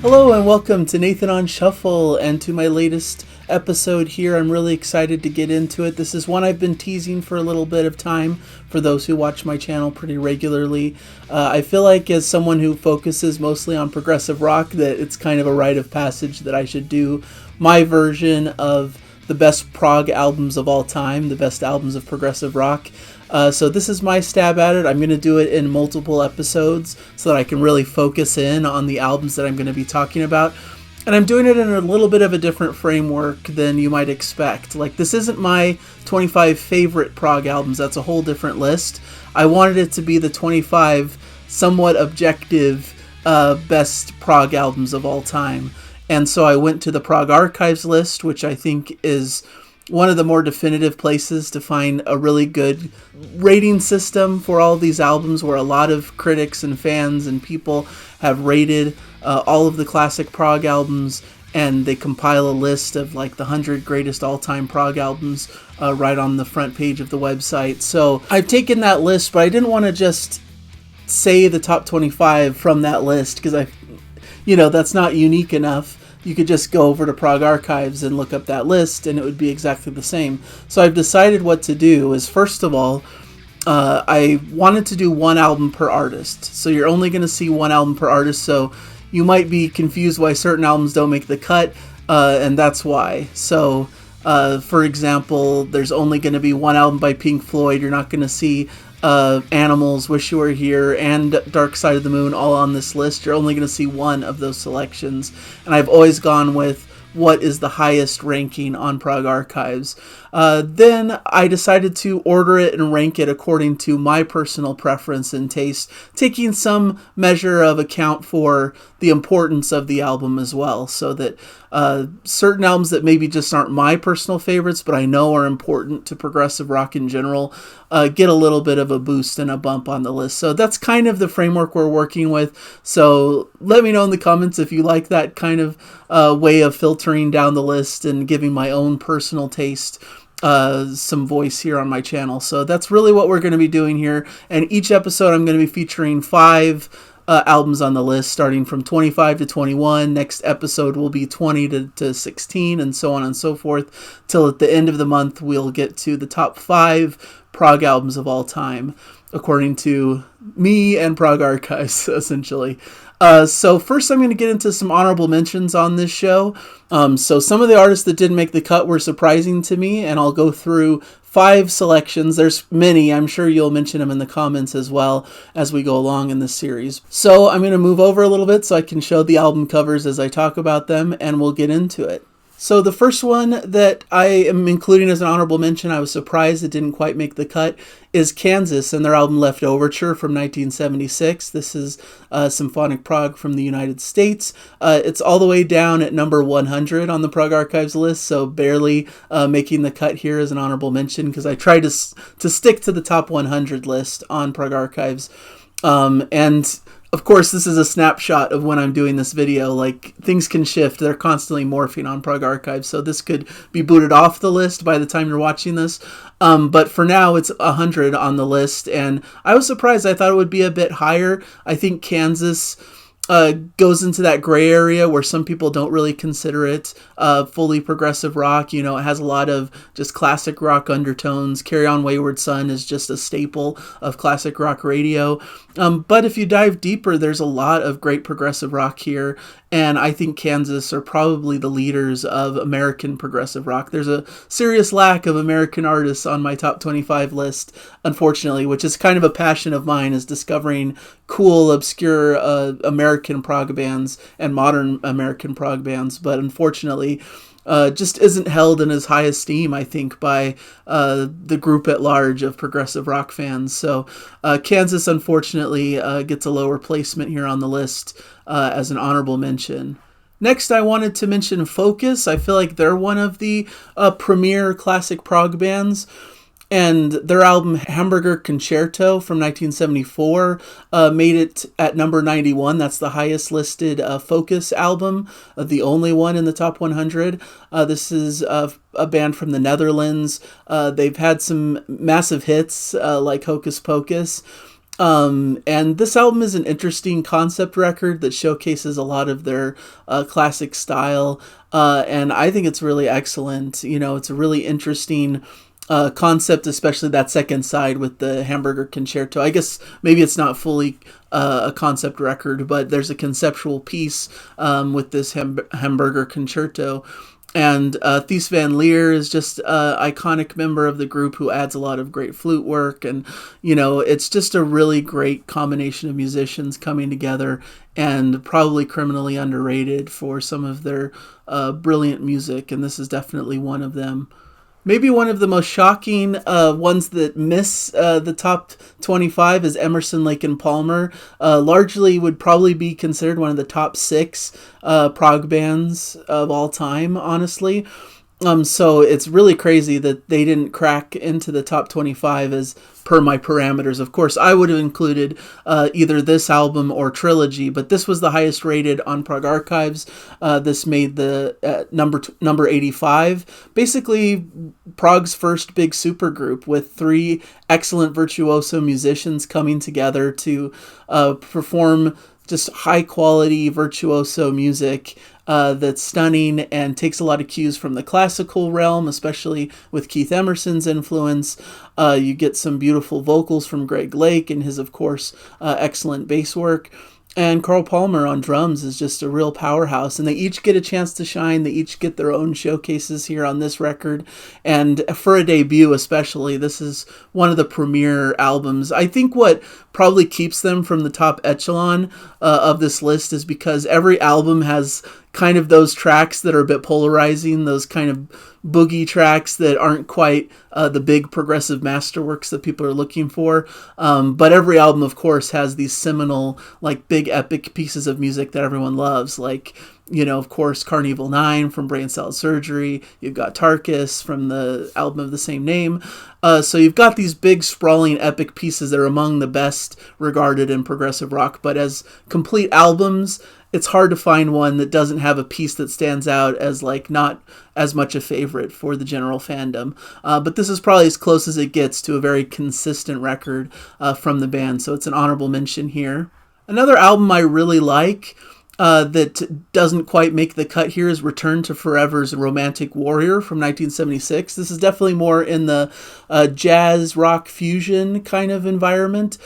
Hello and welcome to Nathan on Shuffle and to my latest episode here. I'm really excited to get into it. This is one I've been teasing for a little bit of time for those who watch my channel pretty regularly. I feel like as someone who focuses mostly on progressive rock that it's kind of a rite of passage that I should do my version of the best prog albums of all time, the best albums of progressive rock. So this is my stab at it. I'm going to do it in multiple episodes so that I can really focus in on the albums that I'm going to be talking about. And I'm doing it in a little bit of a different framework than you might expect. Like, this isn't my 25 favorite prog albums. That's a whole different list. I wanted it to be the 25 somewhat objective best prog albums of all time. And so I went to the Prog Archives list, which I think is one of the more definitive places to find a really good rating system for all of these albums, where a lot of critics and fans and people have rated all of the classic prog albums, and they compile a list of like the 100 greatest all-time prog albums right on the front page of the website. So I've taken that list, but I didn't want to just say the top 25 from that list because that's not unique enough. You could just go over to Prog Archives and look up that list and it would be exactly the same. So I've decided what to do is, first of all, I wanted to do one album per artist. So you're only going to see one album per artist. So you might be confused why certain albums don't make the cut, and that's why. So, for example, there's only going to be one album by Pink Floyd. You're not going to see Animals, Wish You Were Here, and Dark Side of the Moon all on this list. You're only going to see one of those selections. And I've always gone with what is the highest ranking on Prog Archives. Then I decided to order it and rank it according to my personal preference and taste, taking some measure of account for the importance of the album as well, so that certain albums that maybe just aren't my personal favorites, but I know are important to progressive rock in general, get a little bit of a boost and a bump on the list. So that's kind of the framework we're working with. So let me know in the comments if you like that kind of way of filtering down the list and giving my own personal taste some voice here on my channel. So that's really what we're going to be doing here. And each episode I'm going to be featuring 5 albums on the list, starting from 25 to 21. Next episode will be 20 to 16, and so on and so forth, till at the end of the month we'll get to the top 5 prog albums of all time, according to me and Prog Archives, essentially. So first I'm going to get into some honorable mentions on this show. So some of the artists that didn't make the cut were surprising to me, and I'll go through 5 selections. There's many. I'm sure you'll mention them in the comments as well as we go along in this series. So I'm going to move over a little bit so I can show the album covers as I talk about them, and we'll get into it. So the first one that I am including as an honorable mention, I was surprised it didn't quite make the cut, is Kansas and their album Left Overture from 1976. This is symphonic prog from the United States. It's all the way down at number 100 on the Prog Archives list, so barely making the cut here as an honorable mention, because I tried to stick to the top 100 list on Prog Archives. And of course, this is a snapshot of when I'm doing this video. Like, things can shift. They're constantly morphing on Prog Archives, so this could be booted off the list by the time you're watching this. But for now, it's 100 on the list, and I was surprised. I thought it would be a bit higher. I think Kansas goes into that gray area where some people don't really consider it fully progressive rock. It has a lot of just classic rock undertones. Carry On Wayward Son is just a staple of classic rock radio. But if you dive deeper, there's a lot of great progressive rock here, and I think Kansas are probably the leaders of American progressive rock. There's a serious lack of American artists on my top 25 list, unfortunately, which is kind of a passion of mine, is discovering cool, obscure American prog bands and modern American prog bands, but unfortunately just isn't held in as high esteem, I think, by the group at large of progressive rock fans. So Kansas, unfortunately, gets a lower placement here on the list as an honorable mention. Next, I wanted to mention Focus. I feel like they're one of the premier classic prog bands. And their album Hamburger Concerto from 1974 made it at number 91. That's the highest listed Focus album, the only one in the top 100. This is a band from the Netherlands. They've had some massive hits like Hocus Pocus. And this album is an interesting concept record that showcases a lot of their classic style. And I think it's really excellent. You know, it's a really interesting concept, especially that second side with the Hamburger Concerto. I guess maybe it's not fully a concept record, but there's a conceptual piece with this Hamburger Concerto. And Thies van Leer is just an iconic member of the group who adds a lot of great flute work. And, you know, it's just a really great combination of musicians coming together, and probably criminally underrated for some of their brilliant music. And this is definitely one of them. Maybe one of the most shocking ones that miss the top 25 is Emerson, Lake and Palmer. Largely would probably be considered one of the top 6 prog bands of all time, honestly. So it's really crazy that they didn't crack into the top 25 as per my parameters. Of course, I would have included either this album or Trilogy, but this was the highest rated on Prog Archives. This made the number 85. Basically, Prog's first big supergroup with 3 excellent virtuoso musicians coming together to perform just high quality virtuoso music that's stunning and takes a lot of cues from the classical realm, especially with Keith Emerson's influence. You get some beautiful vocals from Greg Lake and his, of course, excellent bass work. And Carl Palmer on drums is just a real powerhouse, and they each get a chance to shine. They each get their own showcases here on this record, and for a debut especially, this is one of the premier albums. I think what probably keeps them from the top echelon of this list is because every album has kind of those tracks that are a bit polarizing, those kind of boogie tracks that aren't quite the big progressive masterworks that people are looking for. But every album, of course, has these seminal, like, big epic pieces of music that everyone loves. Like, you know, of course, Carnival 9 from Brain Cell Surgery. You've got Tarkus from the album of the same name. So you've got these big, sprawling, epic pieces that are among the best regarded in progressive rock. But as complete albums, it's hard to find one that doesn't have a piece that stands out as, like, not as much a favorite for the general fandom. But this is probably as close as it gets to a very consistent record from the band, so it's an honorable mention here. Another album I really like that doesn't quite make the cut here is Return to Forever's Romantic Warrior from 1976. This is definitely more in the jazz rock fusion kind of environment.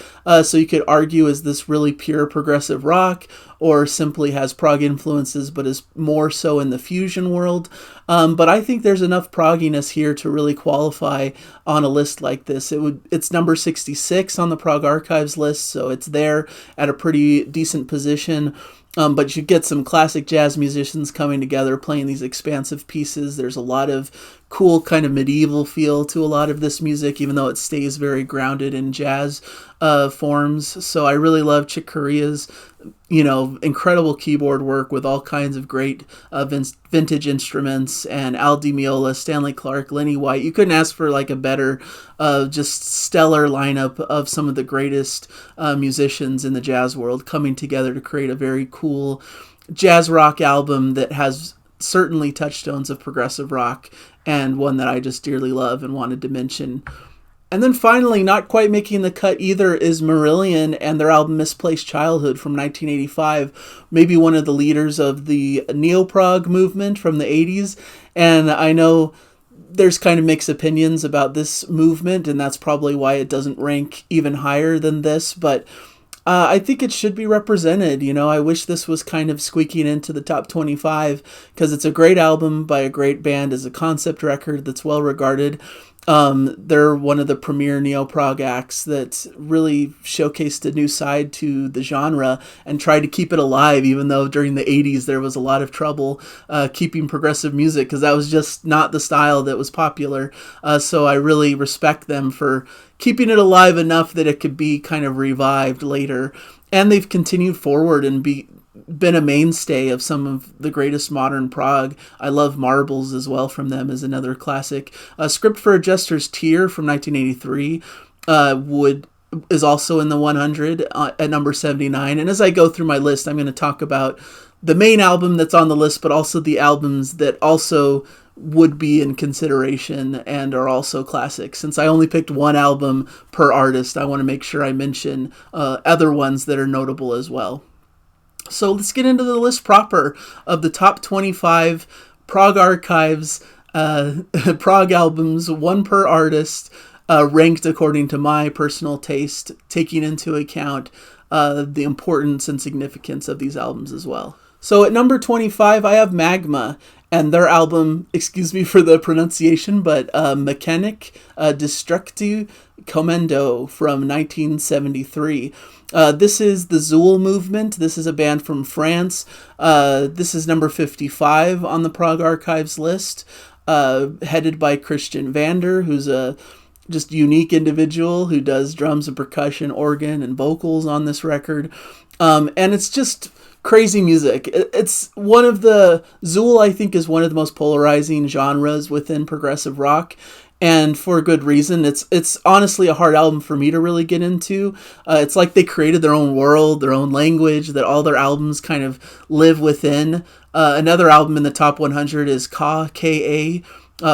So you could argue, is this really pure progressive rock, or simply has prog influences but is more so in the fusion world? But I think there's enough progginess here to really qualify on a list like this. It's number 66 on the Prog Archives list, so it's there at a pretty decent position. But you get some classic jazz musicians coming together playing these expansive pieces. There's a lot of cool kind of medieval feel to a lot of this music, even though it stays very grounded in jazz forms. So I really love Chick Corea's, you know, incredible keyboard work with all kinds of great vintage instruments, and Al Di Meola, Stanley Clarke, Lenny White. You couldn't ask for like a better, just stellar lineup of some of the greatest musicians in the jazz world coming together to create a very cool jazz rock album that has certainly touchstones of progressive rock, and one that I just dearly love and wanted to mention. And then finally, not quite making the cut either is Marillion and their album Misplaced Childhood from 1985, maybe one of the leaders of the neo-prog movement from the 80s. And I know there's kind of mixed opinions about this movement, and that's probably why it doesn't rank even higher than this, but I think it should be represented. You know, I wish this was kind of squeaking into the top 25, because it's a great album by a great band as a concept record that's well regarded. They're one of the premier neo-prog acts that really showcased a new side to the genre and tried to keep it alive, even though during the 80s there was a lot of trouble keeping progressive music, because that was just not the style that was popular. So I really respect them for keeping it alive enough that it could be kind of revived later. And they've continued forward and been a mainstay of some of the greatest modern prog. I love Marbles as well from them as another classic. Script for a Jester's Tear from 1983 is also in the 100 at number 79. And as I go through my list, I'm going to talk about the main album that's on the list, but also the albums that also would be in consideration and are also classics. Since I only picked one album per artist, I want to make sure I mention other ones that are notable as well. So let's get into the list proper of the top 25 Prog Archives Prog albums, one per artist, ranked according to my personal taste, taking into account the importance and significance of these albums as well. So at number 25, I have Magma and their album, excuse me for the pronunciation, but Mechanic Destructu Commando from 1973. This is the Zool movement. This is a band from France. This is number 55 on the Prog Archives list, headed by Christian Vander, who's a just unique individual who does drums and percussion, organ, and vocals on this record. And it's just crazy music. It's one of the... Zool, I think, is one of the most polarizing genres within progressive rock. And for a good reason. It's honestly a hard album for me to really get into. It's like they created their own world, their own language that all their albums kind of live within. Another album in the top 100 is K.A.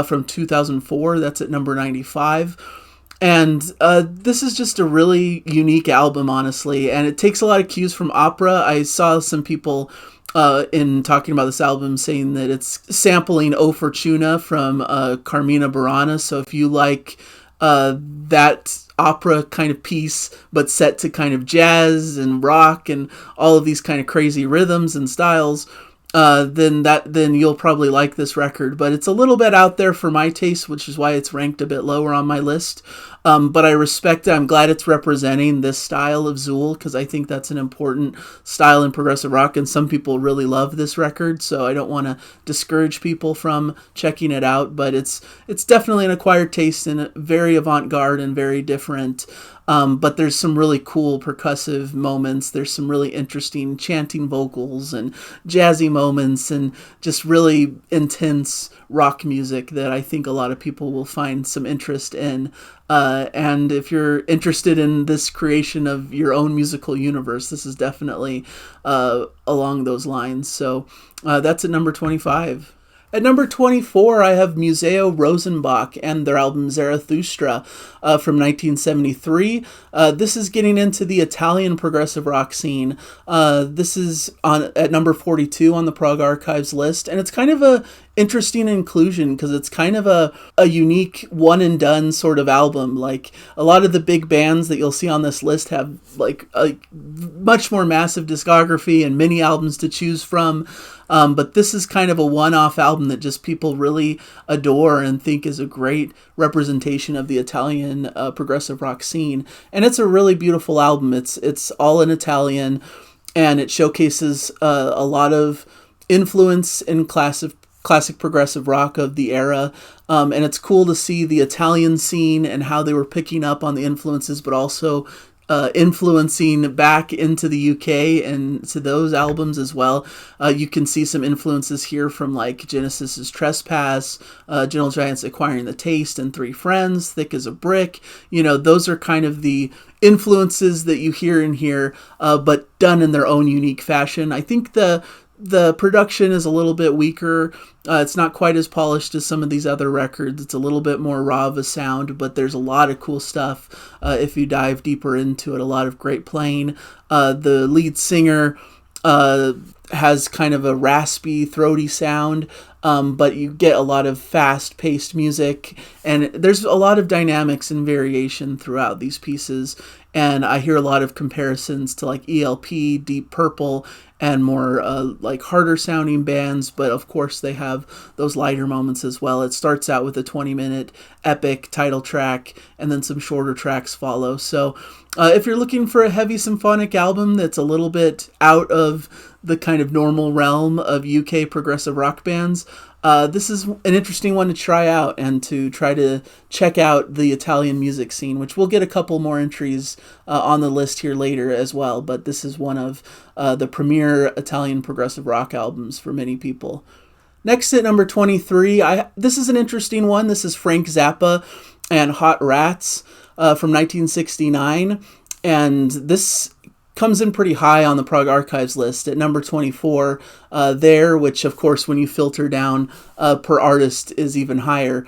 From 2004. That's at number 95. And this is just a really unique album, honestly. And it takes a lot of cues from opera. I saw some people in talking about this album saying that it's sampling O Fortuna from Carmina Burana. So if you like that opera kind of piece, but set to kind of jazz and rock and all of these kind of crazy rhythms and styles, then you'll probably like this record. But it's a little bit out there for my taste, which is why it's ranked a bit lower on my list. But I respect it. I'm glad it's representing this style of Zool, because I think that's an important style in progressive rock, and some people really love this record, so I don't want to discourage people from checking it out. But it's definitely an acquired taste and very avant-garde and very different. But there's some really cool percussive moments. There's some really interesting chanting vocals and jazzy moments and just really intense rock music that I think a lot of people will find some interest in. And if you're interested in this creation of your own musical universe, this is definitely along those lines. So that's at number 25. At number 24, I have Museo Rosenbach and their album Zerathustra from 1973. This is getting into the Italian progressive rock scene. This is at number 42 on the Prog Archives list, and it's kind of a interesting inclusion because it's kind of a unique one and done sort of album. Like a lot of the big bands that you'll see on this list have like a much more massive discography and many albums to choose from. But this is kind of a one-off album that just people really adore and think is a great representation of the Italian progressive rock scene. And it's a really beautiful album. It's all in Italian, and it showcases a lot of influence in classic progressive rock of the era. And it's cool to see the Italian scene and how they were picking up on the influences, but also influencing back into the UK and to those albums as well. You can see some influences here from like Genesis's Trespass, Gentle Giant's Acquiring the Taste, and Three Friends, Thick as a Brick. You know, those are kind of the influences that you hear in here, but done in their own unique fashion. I think the production is a little bit weaker. It's not quite as polished as some of these other records. It's a little bit more raw of a sound, but there's a lot of cool stuff if you dive deeper into it. A lot of great playing. The lead singer has kind of a raspy, throaty sound, but you get a lot of fast-paced music, and there's a lot of dynamics and variation throughout these pieces. And I hear a lot of comparisons to like ELP, Deep Purple, and more like harder sounding bands, but of course they have those lighter moments as well. It starts out with a 20-minute epic title track, and then some shorter tracks follow. So if you're looking for a heavy symphonic album that's a little bit out of the kind of normal realm of UK progressive rock bands, this is an interesting one to try out and to try to check out the Italian music scene, which we'll get a couple more entries on the list here later as well. But this is one of the premier Italian progressive rock albums for many people. Next at number 23, this is an interesting one. This is Frank Zappa and Hot Rats from 1969. And this comes in pretty high on the Prog Archives list at number 24 there, which of course when you filter down per artist is even higher.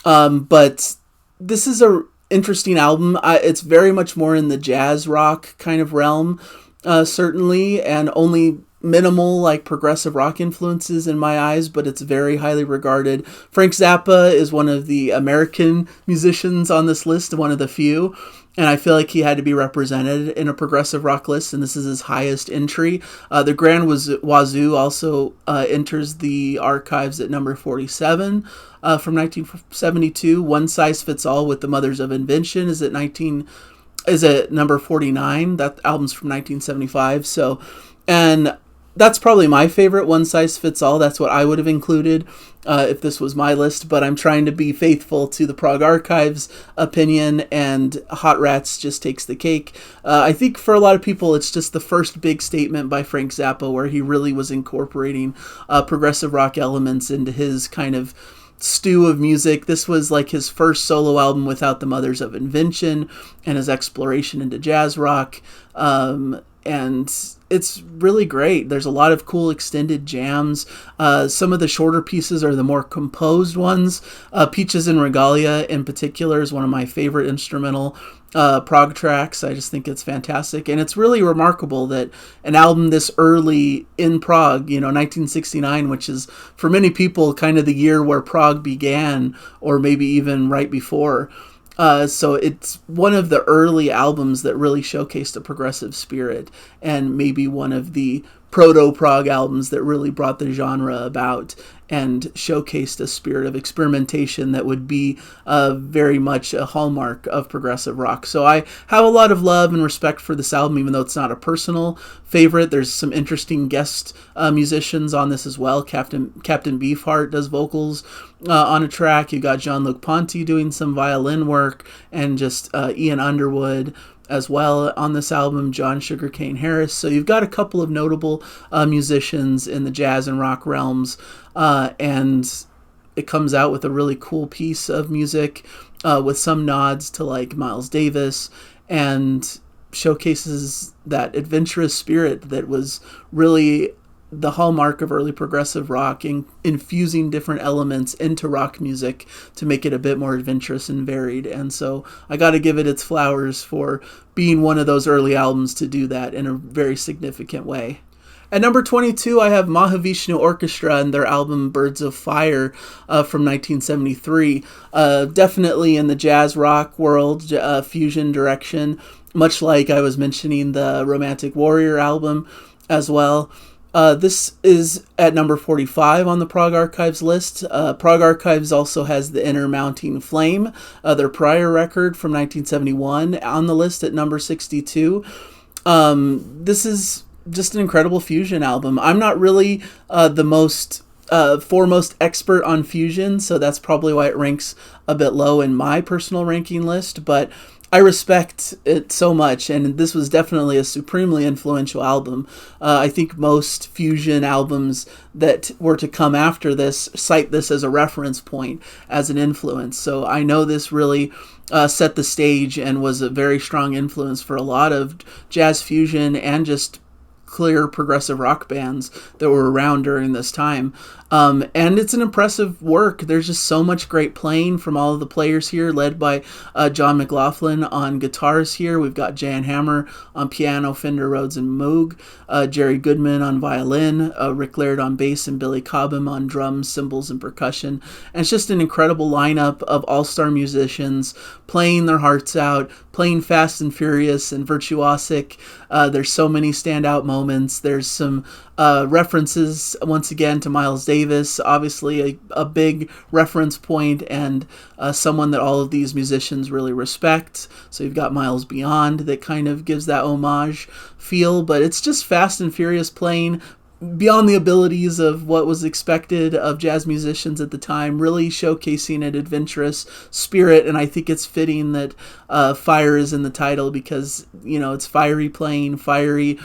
But this is a interesting album. It's very much more in the jazz rock kind of realm, certainly, and only minimal like progressive rock influences in my eyes, but it's very highly regarded. Frank Zappa is one of the American musicians on this list, one of the few, and I feel like he had to be represented in a progressive rock list, and this is his highest entry. The Grand Wazoo also enters the archives at number 47 from 1972. One Size Fits All with the Mothers of Invention is at number 49. That album's from 1975. So, and that's probably my favorite, One Size Fits All. That's what I would have included if this was my list, but I'm trying to be faithful to the Prog Archives opinion, and Hot Rats just takes the cake. I think for a lot of people, it's just the first big statement by Frank Zappa where he really was incorporating progressive rock elements into his kind of stew of music. This was like his first solo album without the Mothers of Invention and his exploration into jazz rock. And it's really great. There's a lot of cool extended jams. Some of the shorter pieces are the more composed ones. Peaches and Regalia in particular is one of my favorite instrumental prog tracks. I just think it's fantastic. And it's really remarkable that an album this early in prog, 1969, which is for many people kind of the year where prog began, or maybe even right before. So it's one of the early albums that really showcased a progressive spirit, and maybe one of the proto-prog albums that really brought the genre about and showcased a spirit of experimentation that would be very much a hallmark of progressive rock. So I have a lot of love and respect for this album, even though it's not a personal favorite. There's some interesting guest musicians on this as well. Captain Beefheart does vocals on a track. You got Jean-Luc Ponty doing some violin work, and just Ian Underwood as well on this album, John Sugarcane Harris. So you've got a couple of notable musicians in the jazz and rock realms, and it comes out with a really cool piece of music with some nods to like Miles Davis, and showcases that adventurous spirit that was really the hallmark of early progressive rock, infusing different elements into rock music to make it a bit more adventurous and varied. And so I got to give it its flowers for being one of those early albums to do that in a very significant way. At number 22, I have Mahavishnu Orchestra and their album Birds of Fire from 1973. Definitely in the jazz rock world, fusion direction, much like I was mentioning the Romantic Warrior album as well. This is at number 45 on the Prog Archives list. Prog Archives also has The Inner Mounting Flame, their prior record from 1971, on the list at number 62. This is just an incredible fusion album. I'm not really the foremost expert on fusion, so that's probably why it ranks a bit low in my personal ranking list, but I respect it so much, and this was definitely a supremely influential album. I think most fusion albums that were to come after this cite this as a reference point, as an influence. So I know this really set the stage and was a very strong influence for a lot of jazz fusion and just clear progressive rock bands that were around during this time. And it's an impressive work. There's just so much great playing from all of the players here, led by John McLaughlin on guitars here. We've got Jan Hammer on piano, Fender, Rhodes, and Moog. Jerry Goodman on violin, Rick Laird on bass, and Billy Cobham on drums, cymbals, and percussion. And it's just an incredible lineup of all-star musicians playing their hearts out, playing fast and furious and virtuosic. There's so many standout moments. There's some references, once again, to Miles Davis, obviously a big reference point, and someone that all of these musicians really respect. So you've got Miles Beyond that kind of gives that homage feel, but it's just fast and furious playing, beyond the abilities of what was expected of jazz musicians at the time, really showcasing an adventurous spirit. And I think it's fitting that fire is in the title because, it's fiery playing, fiery,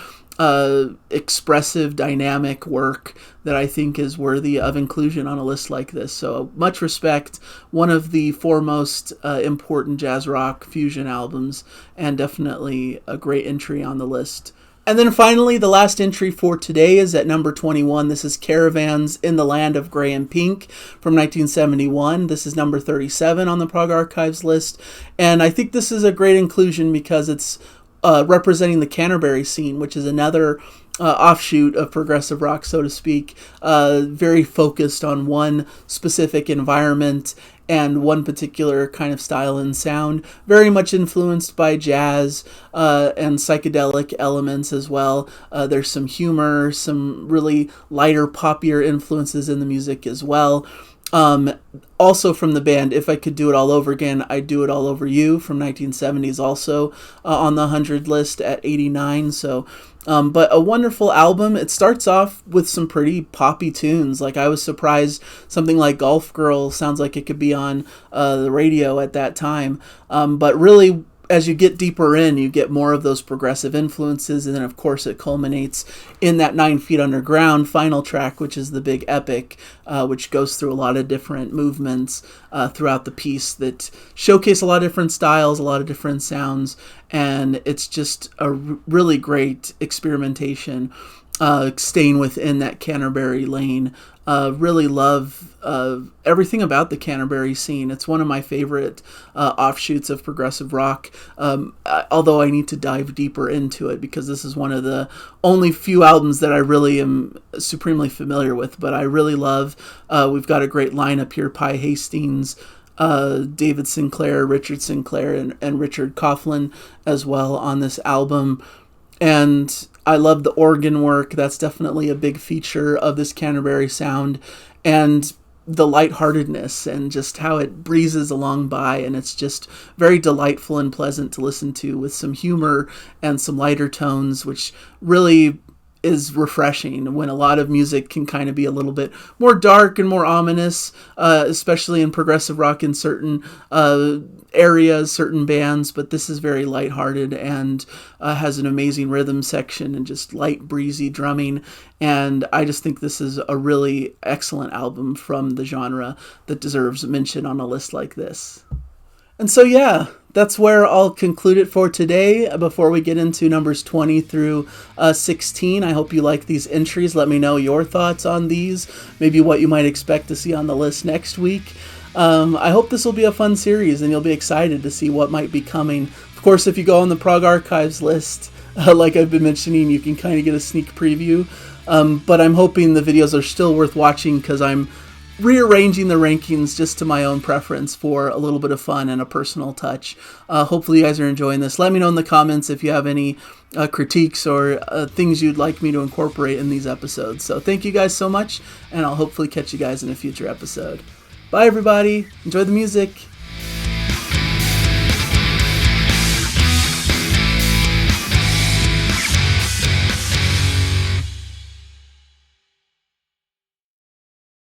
expressive, dynamic work that I think is worthy of inclusion on a list like this. So much respect. One of the foremost important jazz rock fusion albums, and definitely a great entry on the list. And then finally, the last entry for today is at number 21. This is Caravans in the Land of Grey and Pink from 1971. This is number 37 on the Prog Archives list. And I think this is a great inclusion because it's representing the Canterbury scene, which is another offshoot of progressive rock, so to speak, very focused on one specific environment and one particular kind of style and sound, very much influenced by jazz and psychedelic elements as well. There's some humor, some really lighter, poppier influences in the music as well. Also from the band, If I Could Do It All Over Again, I'd Do It All Over You from 1970s, also on the 100 list at 89. So, but a wonderful album. It starts off with some pretty poppy tunes. Like, I was surprised something like Golf Girl sounds like it could be on the radio at that time. But really, as you get deeper in, you get more of those progressive influences, and then of course it culminates in that 9 Feet Underground final track, which is the big epic, which goes through a lot of different movements throughout the piece that showcase a lot of different styles, a lot of different sounds, and it's just a really great experimentation, staying within that Canterbury lane. Really love everything about the Canterbury scene. It's one of my favorite offshoots of progressive rock, although I need to dive deeper into it because this is one of the only few albums that I really am supremely familiar with, but I really love. We've got a great lineup here: Pi Hastings, David Sinclair, Richard Sinclair, and Richard Coughlin as well on this album. And I love the organ work. That's definitely a big feature of this Canterbury sound, and the lightheartedness and just how it breezes along by, and it's just very delightful and pleasant to listen to, with some humor and some lighter tones, which really is refreshing when a lot of music can kind of be a little bit more dark and more ominous, especially in progressive rock in certain areas, certain bands, but this is very lighthearted and has an amazing rhythm section and just light, breezy drumming, and I just think this is a really excellent album from the genre that deserves mention on a list like this. And so, yeah, that's where I'll conclude it for today. Before we get into numbers 20 through 16, I hope you like these entries. Let me know your thoughts on these, maybe what you might expect to see on the list next week. I hope this will be a fun series and you'll be excited to see what might be coming. Of course, if you go on the Prog Archives list, like I've been mentioning, you can kind of get a sneak preview. But I'm hoping the videos are still worth watching because I'm rearranging the rankings just to my own preference for a little bit of fun and a personal touch. Hopefully you guys are enjoying this. Let me know in the comments if you have any critiques or things you'd like me to incorporate in these episodes. So thank you guys so much, and I'll hopefully catch you guys in a future episode. Bye everybody. Enjoy the music.